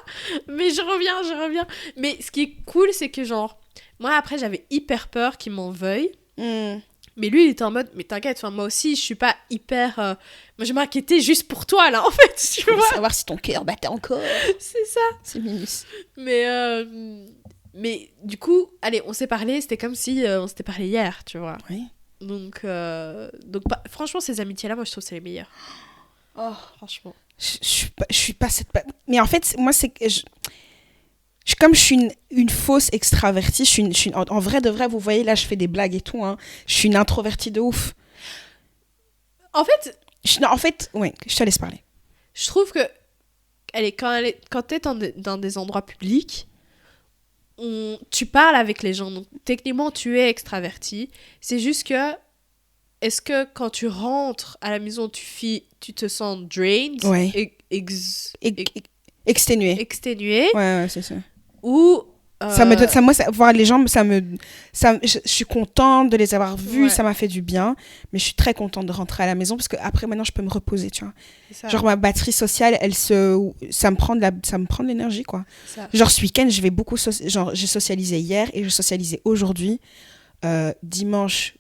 mais je reviens. Mais ce qui est cool, c'est que genre... Moi, après, j'avais hyper peur qu'il m'en veuille. Mm. Mais lui, il était en mode, mais t'inquiète, enfin, moi aussi, je suis pas hyper... Moi, je m'inquiétais juste pour toi, là, en fait, tu Je veux vois. savoir si ton cœur battait encore. C'est ça. C'est minus. Mais du coup, allez, on s'est parlé, c'était comme si on s'était parlé hier, tu vois. Oui. Donc franchement, ces amitiés-là, moi, je trouve que c'est les meilleures. Oh. Franchement. Je suis pas cette... Mais en fait, moi, c'est que... Comme je suis une fausse extravertie, en vrai de vrai, vous voyez, là, je fais des blagues et tout, hein. Je suis une introvertie de ouf. En fait, Non, en fait, ouais, je te laisse parler. je trouve que quand t'es dans des endroits publics, tu parles avec les gens. Donc, techniquement, tu es extraverti. C'est juste que, est-ce que quand tu rentres à la maison, tu te sens drained, Ouais. Exténué. exténué, Ouais, c'est ça. ou... Voir les gens, je suis contente de les avoir vus, Ouais. ça m'a fait du bien, mais je suis très contente de rentrer à la maison parce que après maintenant je peux me reposer, tu vois. c'est ça, Genre ma batterie sociale, ça me prend de l'énergie, quoi. c'est ça. Genre ce week-end, je vais beaucoup, j'ai socialisé hier et je socialisais aujourd'hui. Dimanche,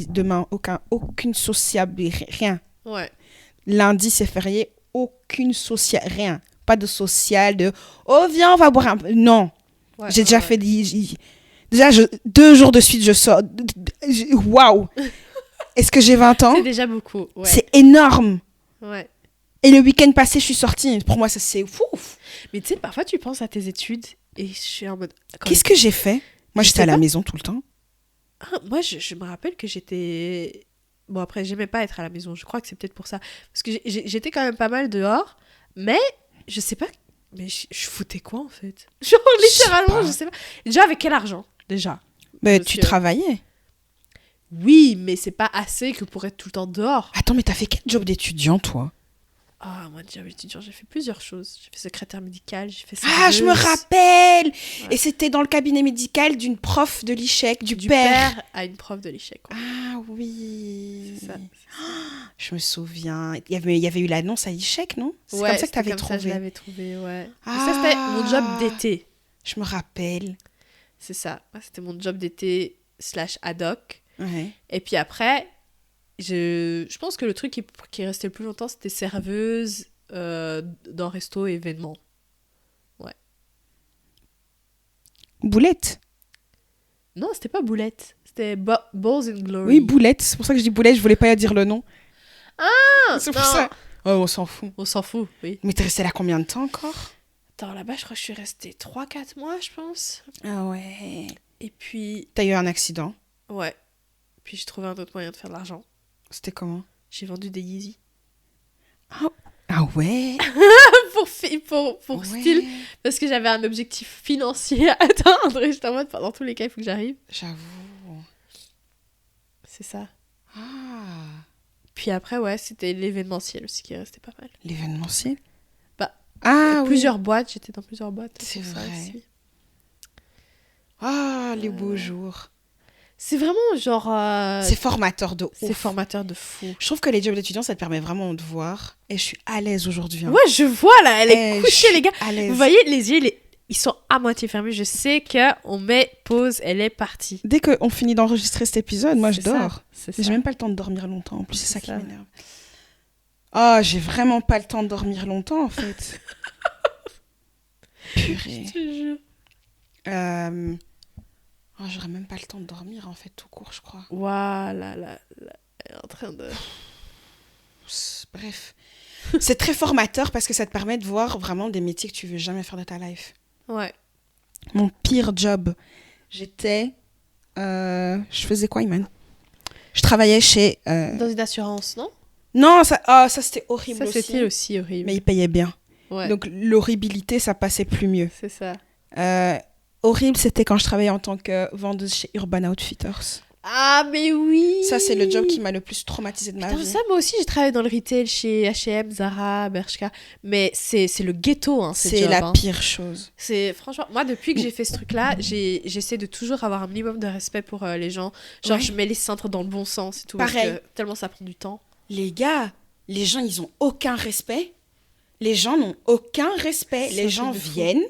demain, aucune sociable, rien. Ouais. Lundi, c'est férié, aucune sociale, rien. Pas de social, oh viens, on va boire un peu. Non. Ouais, J'ai ouais, déjà ouais. fait déjà 2 jours de suite je sors. Waouh. Est-ce que j'ai 20 ans? C'est déjà beaucoup. Ouais. C'est énorme. Ouais. Et le week-end passé je suis sortie. Pour moi ça c'est fou. Mais tu sais, parfois tu penses à tes études et je suis en mode. Qu'est-ce que j'ai fait? Moi Je j'étais sais à la pas. maison tout le temps. Moi, je me rappelle que j'étais. Bon, après, j'aimais pas être à la maison. Je crois que c'est peut-être pour ça. Parce que j'étais quand même pas mal dehors. Mais je sais pas. Mais je foutais quoi en fait? Genre, littéralement, je sais pas. Déjà, avec quel argent? Déjà. Mais Parce tu que- travaillais. Oui, mais c'est pas assez que pour être tout le temps dehors. Attends, mais t'as fait quel job d'étudiant toi? Ah, moi, déjà, étudiant, j'ai fait plusieurs choses. J'ai fait secrétaire médical, j'ai fait Ah, je me serveuse. rappelle. Ouais. Et c'était dans le cabinet médical d'une prof de l'ICHEC, du Du père. père à une prof de l'échec. Quoi. Ah oui. C'est ça. Je me souviens. Il y avait eu l'annonce à l'ICHEC, non? C'est Ouais, comme ça que c'était t'avais comme ça, je trouvé. l'avais trouvé, ouais. Mais Ah. ça, c'était mon job d'été. Je me rappelle. C'est ça. Moi, c'était mon job d'été / ad hoc. Ouais. Et puis après, je pense que le truc qui est resté le plus longtemps, c'était serveuse dans resto et événements. Boulette. Non, c'était pas Boulette. C'était Balls in Glory. Oui, Boulette. C'est pour ça que je dis Boulette. Je voulais pas dire le nom. Ah, C'est pour non. ça. Oh, on s'en fout. On s'en fout, oui. Mais t'es restée là combien de temps encore? Attends, là-bas, je crois que je suis restée 3-4 mois, je pense. Ah ouais. Et puis, T'as eu un accident. ouais. Puis j'ai trouvé un autre moyen de faire de l'argent. C'était comment? J'ai vendu des Yeezy. Ah ouais. pour Ouais. style. Parce que j'avais un objectif financier à atteindre. Et j'étais en mode, dans tous les cas, il faut que j'arrive. J'avoue. C'est ça. Ah. Puis après, ouais, c'était l'événementiel aussi qui restait pas mal. L'événementiel. Bah, Ah oui. Plusieurs boîtes, j'étais dans plusieurs boîtes. C'est pour ça vrai. aussi. Ah, les beaux jours. C'est vraiment genre. C'est formateur de ouf. C'est formateur de fou. Je trouve que les jobs d'étudiants, ça te permet vraiment de voir. Et je suis à l'aise aujourd'hui. Hein. Ouais, je vois là, elle est Eh, je couchée, suis les gars. à l'aise. Vous voyez, les yeux, ils sont à moitié fermés. Je sais qu'on met pause, elle est partie. Dès qu'on finit d'enregistrer cet épisode, moi je C'est ça, dors. C'est J'ai ça. même pas le temps de dormir longtemps. En plus, c'est ça C'est qui ça. m'énerve. Ah, j'ai vraiment pas le temps de dormir longtemps en fait. Purée. Je te jure. Oh, j'aurais même pas le temps de dormir en fait, tout court, je crois. Voilà, là, elle est en train de. Bref. C'est très formateur parce que ça te permet de voir vraiment des métiers que tu veux jamais faire de ta life. Ouais. Mon pire job. J'étais... je faisais quoi, Iman? Je travaillais chez... Dans une assurance, non? Non, ça c'était horrible Ça, aussi. c'était aussi horrible. Mais ils payaient bien. Ouais, Donc, l'horribilité, ça passait plus mieux. c'est ça. Horrible, c'était quand je travaillais en tant que vendeuse chez Urban Outfitters. Ah, mais oui! Ça, c'est le job qui m'a le plus traumatisée de ma Putain, vie. ça, moi aussi, j'ai travaillé dans le retail chez H&M, Zara, Bershka. Mais c'est le ghetto, hein, ce C'est job, la hein. pire chose. C'est franchement, moi depuis que j'ai fait ce truc-là, j'essaie de toujours avoir un minimum de respect pour les gens. Genre Ouais. je mets les cintres dans le bon sens et tout. Pareil. Parce que tellement ça prend du temps. Les gars, les gens, ils ont aucun respect. Les gens n'ont aucun respect. C'est Les un gens truc de fou. viennent,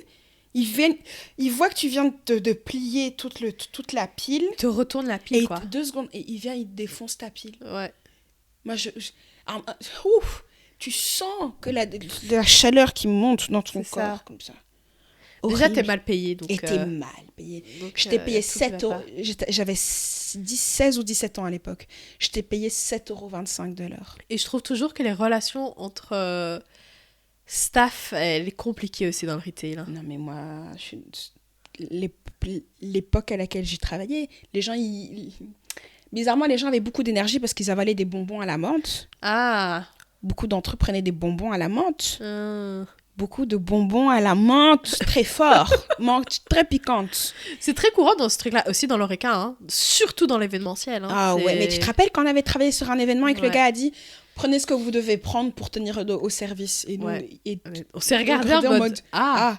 ils voient que tu viens de plier toute la pile. Te retourne la Et pile quoi. 2 secondes, et il vient, il te défonce ta pile. Ouais. Moi, ouf, tu sens que la chaleur qui monte dans ton C'est corps, ça. comme ça. Déjà Horrible. t'es mal payé donc. Et t'es mal payé. donc, Je t'ai payé y a tout qui va 7 euros. pas. J'avais 16 ou 17 ans à l'époque. Je t'ai payé 7,25 € de l'heure. Et je trouve toujours que les relations entre staff, elle est compliquée aussi dans le retail. Hein. Non, mais moi, l'époque à laquelle j'ai travaillé, les gens, bizarrement, les gens avaient beaucoup d'énergie parce qu'ils avalaient des bonbons à la menthe. Ah. Beaucoup d'entre eux prenaient des bonbons à la menthe. hum. Beaucoup de bonbons à la menthe très fort, menthe très piquante. C'est très courant dans ce truc-là aussi dans l'Oreca, hein. Surtout dans l'événementiel. Hein. Ah ouais, mais tu te rappelles quand on avait travaillé sur un événement et que le Ouais. gars a dit prenez ce que vous devez prendre pour tenir au service. Et nous, Ouais. et On s'est regardé regardé en en mode... mode, Ah,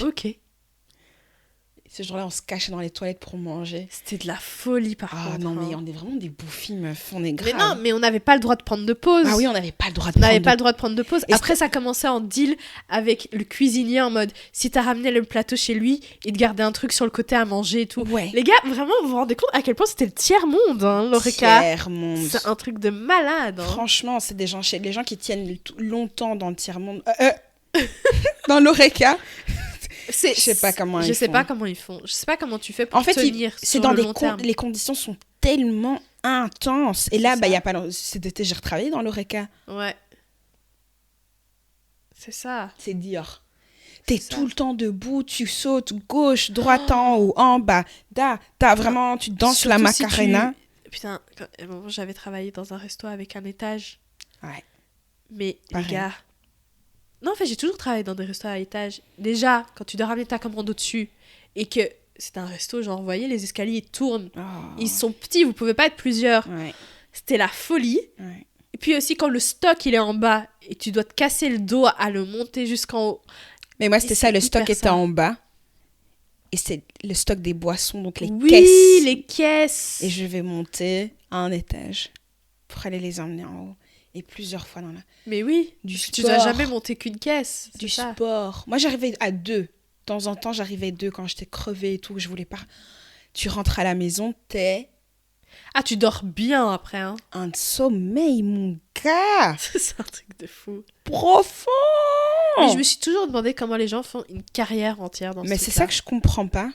ok. ce jour-là, on se cachait dans les toilettes pour manger. C'était de la folie par Ah contre. non, mais hein. on est vraiment des bouffies, meuf. On est Mais grave. non, mais on n'avait pas le droit de prendre de pause. Ah oui, on n'avait pas le droit de On n'avait prendre pas le droit de prendre de pause. Et Après, ça commençait en deal avec le cuisinier en mode si t'as ramené le plateau chez lui, il te gardait un truc sur le côté à manger et tout. Ouais. Les gars, vraiment, vous vous rendez compte à quel point c'était le tiers-monde, hein, l'Oreca. Tiers-monde. C'est un truc de malade. Hein. Franchement, c'est des gens qui tiennent longtemps dans le tiers-monde. Dans l'Oreca. Je sais pas comment Je ils sais font. pas comment ils font. Je sais pas comment tu fais pour En fait, tenir c'est sur dans le des long terme. les conditions sont tellement intenses. Et là, C'est bah, ça. y a pas cet été, j'ai retravaillé dans l'Oreca. Ouais. C'est ça. C'est dur. T'es C'est ça. tout le temps debout, tu sautes gauche, droite, en haut, en bas. T'as vraiment, tu danses la Surtout si Macarena. Putain, à un moment, j'avais travaillé dans un resto avec un étage. Ouais. Mais Pareil. les gars... Non, en fait, j'ai toujours travaillé dans des restos à étage. Déjà, quand tu dois ramener ta commande au-dessus et que c'est un resto, genre, vous voyez, les escaliers tournent. Oh. Ils sont petits, vous pouvez pas être plusieurs. Ouais, C'était la folie. ouais. Et puis aussi, quand le stock, il est en bas et tu dois te casser le dos à le monter jusqu'en haut. Mais moi, c'était Et ça, c'est le stock hyper était ça. en bas. Et c'est le stock des boissons, donc les Oui, caisses. les caisses. Et je vais monter à un étage pour aller les emmener en haut. Et plusieurs fois dans la... Mais oui, Du tu dois sport. jamais monter qu'une caisse. Du c'est ça. sport. Moi, j'arrivais à 2. De temps en temps, j'arrivais à 2 quand j'étais crevée et tout, que je voulais pas... Tu rentres à la maison, t'es Ah, tu dors bien après, hein. un sommeil, mon gars. C'est un truc de fou. Profond. Mais je me suis toujours demandé comment les gens font une carrière entière dans ce Mais c'est truc-là. ça que je comprends pas.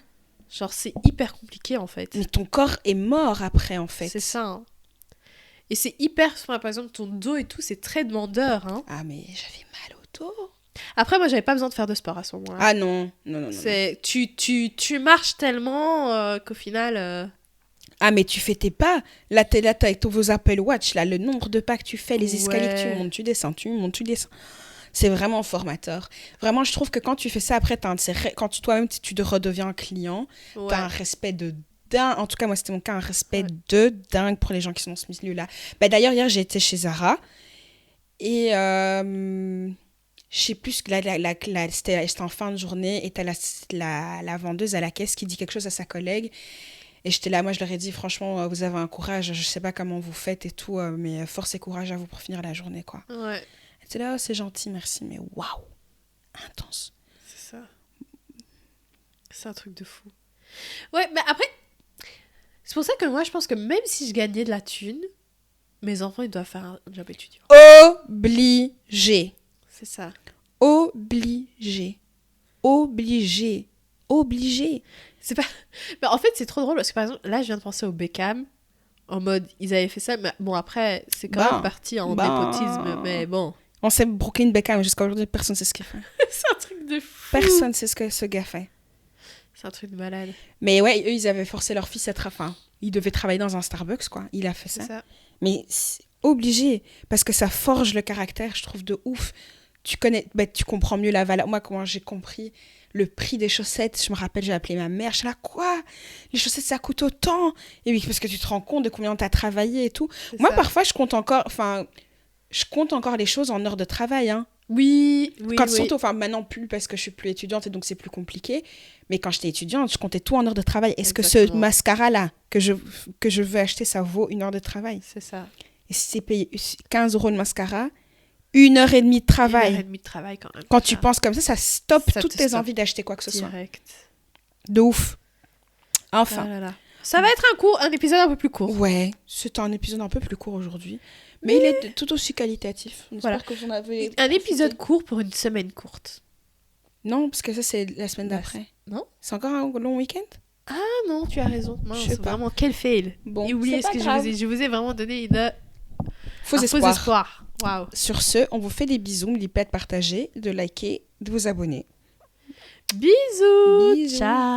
Genre, c'est hyper compliqué, en fait. Mais ton corps est mort après, en fait. C'est ça, hein. Et c'est hyper... Enfin, par exemple, ton dos et tout, c'est très demandeur, hein. Ah, mais j'avais mal au dos. Après, moi, j'avais pas besoin de faire de sport à ce moment-là. Ah non, non, non, non. C'est... Tu marches tellement qu'au final... Ah, mais tu fais tes pas. Là, t'es là, t'as avec vos Apple Watch, là, le nombre de pas que tu fais, les escaliers que tu Ouais. montes, tu descends, tu montes, tu descends. C'est vraiment formateur. Vraiment, je trouve que quand tu fais ça, après, quand toi-même, tu redeviens un client, Ouais. t'as un respect de dingue. En tout cas, moi, c'était mon cas, un respect Ouais. de dingue pour les gens qui sont dans ce milieu-là. Bah, d'ailleurs, hier, j'ai été chez Zara. Et je sais plus, c'était en fin de journée. Et t'as la vendeuse à la caisse qui dit quelque chose à sa collègue. Et j'étais là, moi, je leur ai dit, franchement, vous avez un courage. Je sais pas comment vous faites et tout. Mais force et courage à vous pour finir la journée, quoi. Ouais, Elle était là, oh, c'est gentil, merci. Mais waouh, intense. c'est ça. C'est un truc de fou. Ouais, mais après... C'est pour ça que moi, je pense que même si je gagnais de la thune, mes enfants, ils doivent faire un job étudiant. Obligé. C'est ça. Obligé. Obligé. Obligé. C'est pas... Mais en fait, c'est trop drôle parce que par exemple, là, je viens de penser au Beckham. En mode, ils avaient fait ça. Mais bon, après, c'est quand même parti en népotisme. Mais bon. On sait Brooklyn Beckham, jusqu'à aujourd'hui, personne ne sait ce qu'il fait. C'est un truc de fou. Personne ne sait ce que ce gars fait. C'est un truc de malade. Mais ouais, eux, ils avaient forcé leur fils à enfin, ils devaient travailler dans un Starbucks, quoi. Il a fait C'est ça. ça. Mais c'est obligé, parce que ça forge le caractère, je trouve, de ouf. Tu comprends mieux la valeur. Moi, comment j'ai compris le prix des chaussettes, je me rappelle, j'ai appelé ma mère, je suis là, quoi? Les chaussettes, ça coûte autant? Et oui, parce que tu te rends compte de combien tu as travaillé et tout. C'est Moi, ça. parfois, je compte encore les choses en heures de travail, hein. Oui, Surtout, enfin, maintenant plus, parce que je suis plus étudiante et donc c'est plus compliqué. Mais quand j'étais étudiante, je comptais tout en heures de travail. Est-ce que ce Exactement. mascara-là que je veux acheter, ça vaut 1 heure de travail? C'est ça. Et si c'est payé 15 € le mascara, 1 heure et demie de travail. 1 heure et demie de travail quand même. Quand tu penses comme ça stoppe Ça toutes te tes stoppe. envies d'acheter quoi que ce soit. Direct. De ouf. Ah Enfin. là là. Ça va être un épisode un peu plus court. Ouais, c'est un épisode un peu plus court aujourd'hui. Mais il est tout aussi qualitatif. J'espère Voilà. que vous en avez Un profité. épisode court pour une semaine courte. Non, parce que ça, c'est la semaine Bah, d'après. non. C'est encore un long week-end? Ah non, tu as raison. Je Mince, sais pas. vraiment, quel fail. Bon, Et oubliez c'est ce pas que grave. je vous ai vraiment donné Faux un faux espoir. espoir. Waouh. Sur ce, on vous fait des bisous. N'oubliez pas de partager, de liker, de vous abonner. Bisous. Bisous. Ciao.